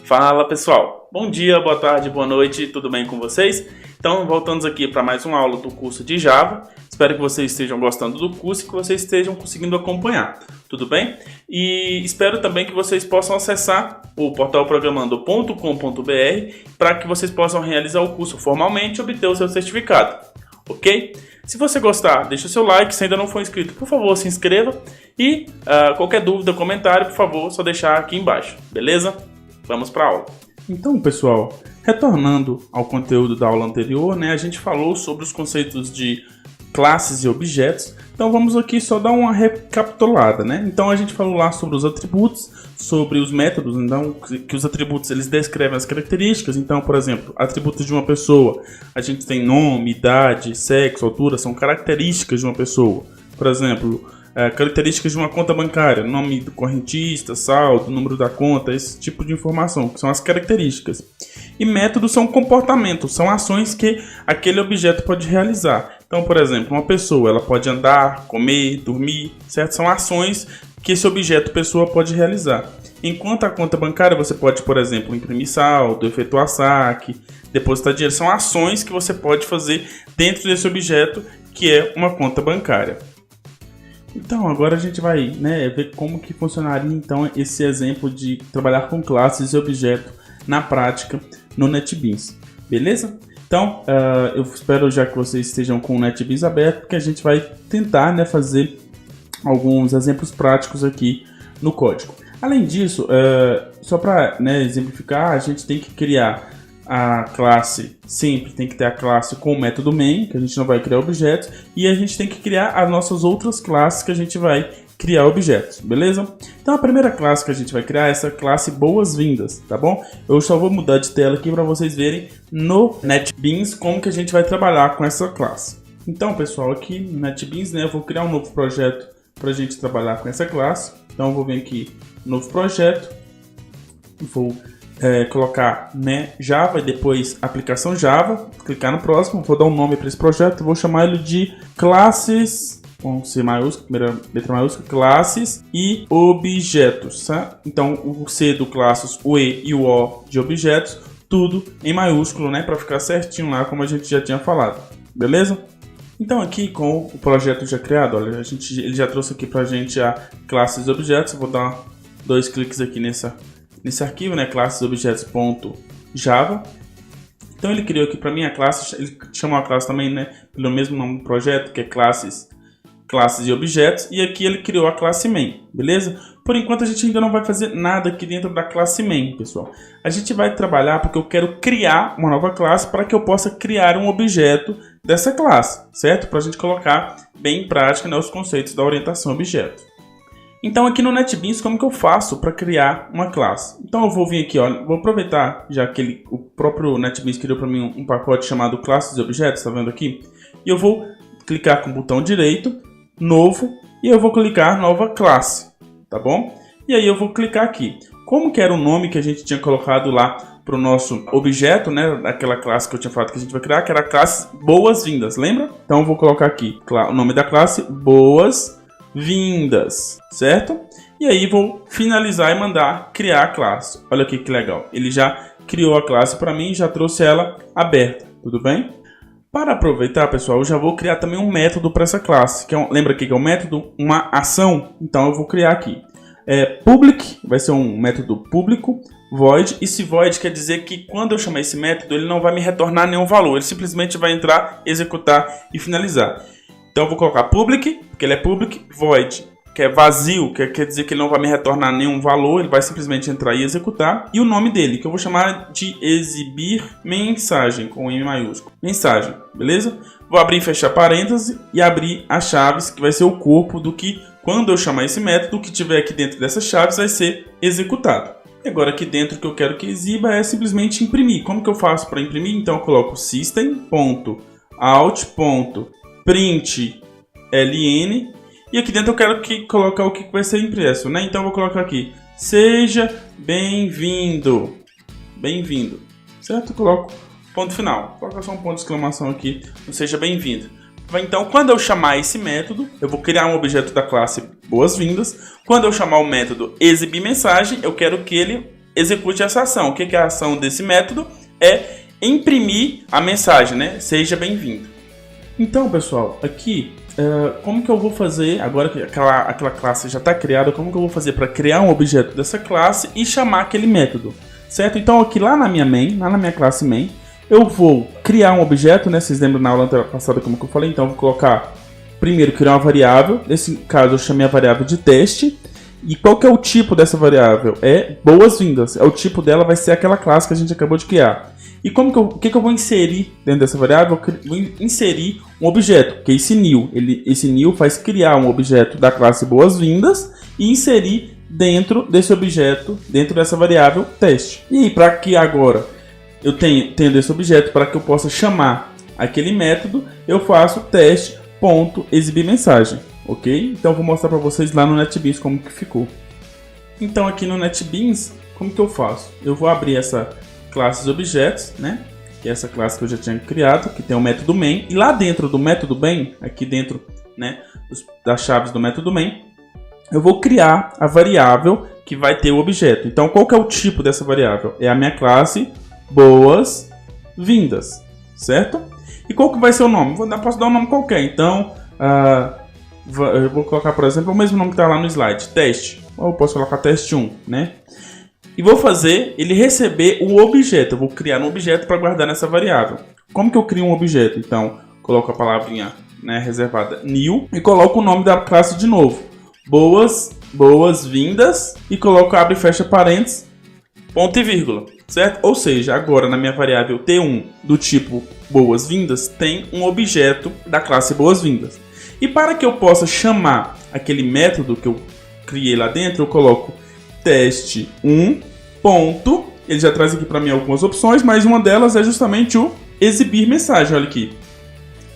Fala pessoal, bom dia, boa tarde, boa noite, tudo bem com vocês? Então voltamos aqui para mais uma aula do curso de Java. Espero que vocês estejam gostando do curso e que vocês estejam conseguindo acompanhar, tudo bem? E espero também que vocês possam acessar o portal programando.com.br para que vocês possam realizar o curso formalmente e obter o seu certificado, ok? Se você gostar, deixa o seu like, se ainda não for inscrito, por favor, se inscreva e qualquer dúvida, comentário, por favor, só deixar aqui embaixo, beleza? Vamos para a aula. Então, pessoal, retornando ao conteúdo da aula anterior, né, a gente falou sobre os conceitos de classes e objetos. Então, vamos aqui só dar uma recapitulada, né? Então, a gente falou lá sobre os atributos, sobre os métodos, então, que os atributos eles descrevem as características. Então, por exemplo, atributos de uma pessoa, a gente tem nome, idade, sexo, altura, são características de uma pessoa. Por exemplo, características de uma conta bancária, nome do correntista, saldo, número da conta, esse tipo de informação, que são as características. E métodos são comportamentos, são ações que aquele objeto pode realizar. Então, por exemplo, uma pessoa ela pode andar, comer, dormir, certo? São ações que esse objeto pessoa pode realizar. Enquanto a conta bancária você pode, por exemplo, imprimir saldo, efetuar saque, depositar dinheiro. São ações que você pode fazer dentro desse objeto que é uma conta bancária. Então, agora a gente vai ver como que funcionaria então esse exemplo de trabalhar com classes e objetos na prática no NetBeans, beleza? Então, eu espero já que vocês estejam com o NetBeans aberto, porque a gente vai tentar fazer alguns exemplos práticos aqui no código. Além disso, só para exemplificar, a gente tem que criar a classe, sempre tem que ter a classe com o método main, que a gente não vai criar objetos, e a gente tem que criar as nossas outras classes que a gente vai criar objetos, beleza? Então a primeira classe que a gente vai criar é essa classe boas-vindas, tá bom? Eu só vou mudar de tela aqui para vocês verem no NetBeans como que a gente vai trabalhar com essa classe. Então pessoal, aqui no NetBeans, eu vou criar um novo projeto para a gente trabalhar com essa classe. Então eu vou vir aqui, novo projeto, vou colocar Java e depois aplicação Java, clicar no próximo, vou dar um nome para esse projeto, vou chamar ele de classes, com C maiúsculo, primeira letra maiúscula, classes e objetos, tá? Então o C do classes, o E e o O de objetos, tudo em maiúsculo, para ficar certinho lá como a gente já tinha falado, beleza? Então aqui com o projeto já criado, olha, ele já trouxe aqui pra gente a classes e objetos. Eu vou dar 2 cliques aqui nesse arquivo, classes objetos.java. Então ele criou aqui para mim a classe, ele chamou a classe também, pelo mesmo nome do projeto, que é classes e objetos, e aqui ele criou a classe main, beleza? Por enquanto a gente ainda não vai fazer nada aqui dentro da classe main, pessoal. A gente vai trabalhar porque eu quero criar uma nova classe para que eu possa criar um objeto dessa classe, certo? Para a gente colocar bem em prática os conceitos da orientação a objeto. Então aqui no NetBeans, como que eu faço para criar uma classe? Então eu vou vir aqui, olha, vou aproveitar já que o próprio NetBeans criou para mim um pacote chamado classes e objetos, tá vendo aqui? E eu vou clicar com o botão direito, novo, e eu vou clicar nova classe, tá bom? E aí eu vou clicar aqui. Como que era o nome que a gente tinha colocado lá para o nosso objeto, daquela classe que eu tinha falado que a gente vai criar, que era a classe boas-vindas, lembra? Então eu vou colocar aqui o nome da classe boas-vindas, certo? E aí vou finalizar e mandar criar a classe. Olha aqui que legal, ele já criou a classe para mim e já trouxe ela aberta, tudo bem? Para aproveitar, pessoal, eu já vou criar também um método para essa classe, que lembra aqui que é um método, uma ação, então eu vou criar aqui. Public, vai ser um método público, void. Esse void quer dizer que quando eu chamar esse método, ele não vai me retornar nenhum valor, ele simplesmente vai entrar, executar e finalizar. Então eu vou colocar public, porque ele é public, void, que é vazio, que quer dizer que ele não vai me retornar nenhum valor, ele vai simplesmente entrar e executar. E o nome dele, que eu vou chamar de exibir mensagem, com M maiúsculo. Mensagem, beleza? Vou abrir e fechar parênteses e abrir as chaves, que vai ser o corpo do que, quando eu chamar esse método, o que tiver aqui dentro dessas chaves vai ser executado. E agora aqui dentro o que eu quero que exiba é simplesmente imprimir. Como que eu faço para imprimir? Então eu coloco system.out.println e aqui dentro eu quero colocar o que vai ser impresso, Então eu vou colocar aqui, seja bem-vindo, bem-vindo, certo? Eu coloco ponto final, vou colocar só um ponto de exclamação aqui, seja bem-vindo. Então, quando eu chamar esse método, eu vou criar um objeto da classe boas-vindas. Quando eu chamar o método exibir mensagem, eu quero que ele execute essa ação. O que é a ação desse método? É imprimir a mensagem, né? Seja bem-vindo. Então, pessoal, aqui, como que eu vou fazer, agora que aquela classe já está criada, como que eu vou fazer para criar um objeto dessa classe e chamar aquele método, certo? Então, aqui lá na minha classe main, eu vou criar um objeto, né? Vocês lembram na aula passada como que eu falei? Então, eu vou colocar, primeiro, criar uma variável. Nesse caso, eu chamei a variável de teste. E qual que é o tipo dessa variável? É boas-vindas. O tipo dela vai ser aquela classe que a gente acabou de criar. E o que eu vou inserir dentro dessa variável? Eu vou inserir um objeto, que é esse new. Esse new faz criar um objeto da classe boas-vindas e inserir dentro desse objeto, dentro dessa variável teste. E aí, para que agora eu tendo esse objeto, para que eu possa chamar aquele método, eu faço teste.exibirmensagem. Ok? Então eu vou mostrar para vocês lá no NetBeans como que ficou. Então aqui no NetBeans, como que eu faço? Eu vou abrir essa classe objetos, né? Que é essa classe que eu já tinha criado, que tem o método main. E lá dentro do método main, aqui dentro, né, das chaves do método main, eu vou criar a variável que vai ter o objeto. Então qual que é o tipo dessa variável? É a minha classe boas-vindas, certo? E qual que vai ser o nome? Posso dar um nome qualquer. Então, eu vou colocar, por exemplo, o mesmo nome que está lá no slide, teste. Ou eu posso colocar teste 1, né? E vou fazer ele receber o objeto. Eu vou criar um objeto para guardar nessa variável. Como que eu crio um objeto? Então, coloco a palavrinha, né, reservada new e coloco o nome da classe de novo. Boas-vindas e coloco abre e fecha parênteses, ponto e vírgula, certo? Ou seja, agora na minha variável T1 do tipo boas-vindas tem um objeto da classe boas-vindas. E para que eu possa chamar aquele método que eu criei lá dentro, eu coloco teste1 ponto. Ele já traz aqui para mim algumas opções, mas uma delas é justamente o exibir mensagem, olha aqui.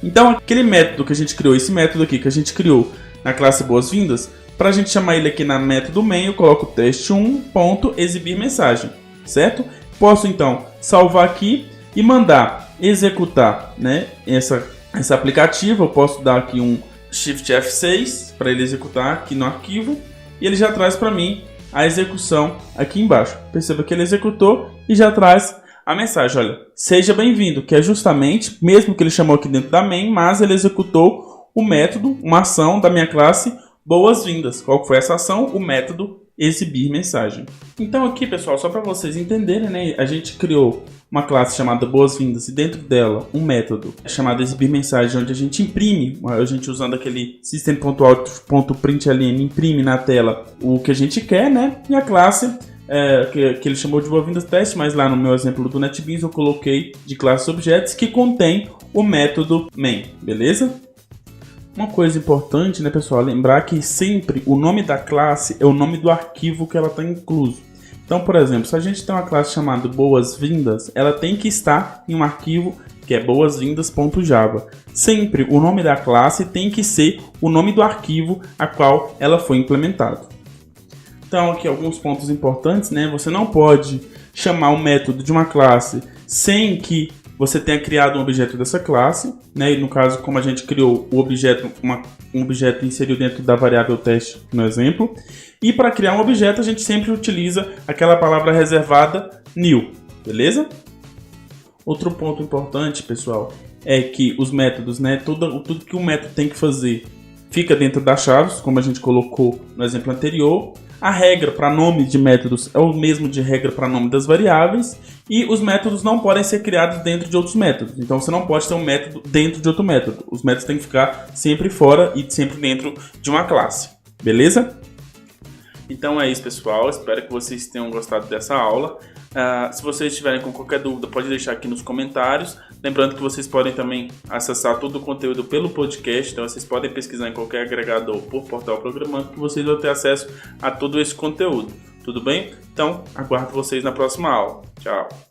Então aquele método que a gente criou, esse método aqui que a gente criou na classe boas-vindas, para a gente chamar ele aqui na método main, eu coloco teste1 ponto exibir mensagem, certo? Posso então salvar aqui e mandar executar, né, esse aplicativo. Eu posso dar aqui um Shift F6 para ele executar aqui no arquivo e ele já traz para mim a execução aqui embaixo. Perceba que ele executou e já traz a mensagem, olha, seja bem-vindo, que é justamente, mesmo que ele chamou aqui dentro da main, mas ele executou o método, uma ação da minha classe boas-vindas. Qual foi essa ação? O método exibir mensagem. Então aqui, pessoal, só para vocês entenderem, né, a gente criou uma classe chamada boas-vindas e dentro dela um método chamado exibir mensagem, onde a gente imprime, a gente usando aquele system.out.println, imprime na tela o que a gente quer, né? E a classe que ele chamou de boas-vindas teste, mas lá no meu exemplo do NetBeans eu coloquei de classe objetos que contém o método main, beleza? Uma coisa importante, né, pessoal, lembrar que sempre o nome da classe é o nome do arquivo que ela está incluso. Então, por exemplo, se a gente tem uma classe chamada boas-vindas, ela tem que estar em um arquivo que é boas-vindas.java. Sempre o nome da classe tem que ser o nome do arquivo a qual ela foi implementada. Então, aqui alguns pontos importantes, né? Você não pode chamar um método de uma classe sem que você tenha criado um objeto dessa classe, né? E no caso, como a gente criou o objeto, um objeto inserido dentro da variável teste no exemplo. E para criar um objeto, a gente sempre utiliza aquela palavra reservada new, beleza? Outro ponto importante, pessoal, é que os métodos, né? Tudo que o método tem que fazer fica dentro das chaves, como a gente colocou no exemplo anterior. A regra para nome de métodos é o mesmo de regra para nome das variáveis. E os métodos não podem ser criados dentro de outros métodos. Então você não pode ter um método dentro de outro método. Os métodos têm que ficar sempre fora e sempre dentro de uma classe. Beleza? Então é isso, pessoal. Espero que vocês tenham gostado dessa aula. Se vocês tiverem com qualquer dúvida, pode deixar aqui nos comentários. Lembrando que vocês podem também acessar todo o conteúdo pelo podcast. Então vocês podem pesquisar em qualquer agregador por Portal Programando que vocês vão ter acesso a todo esse conteúdo. Tudo bem? Então aguardo vocês na próxima aula. Tchau!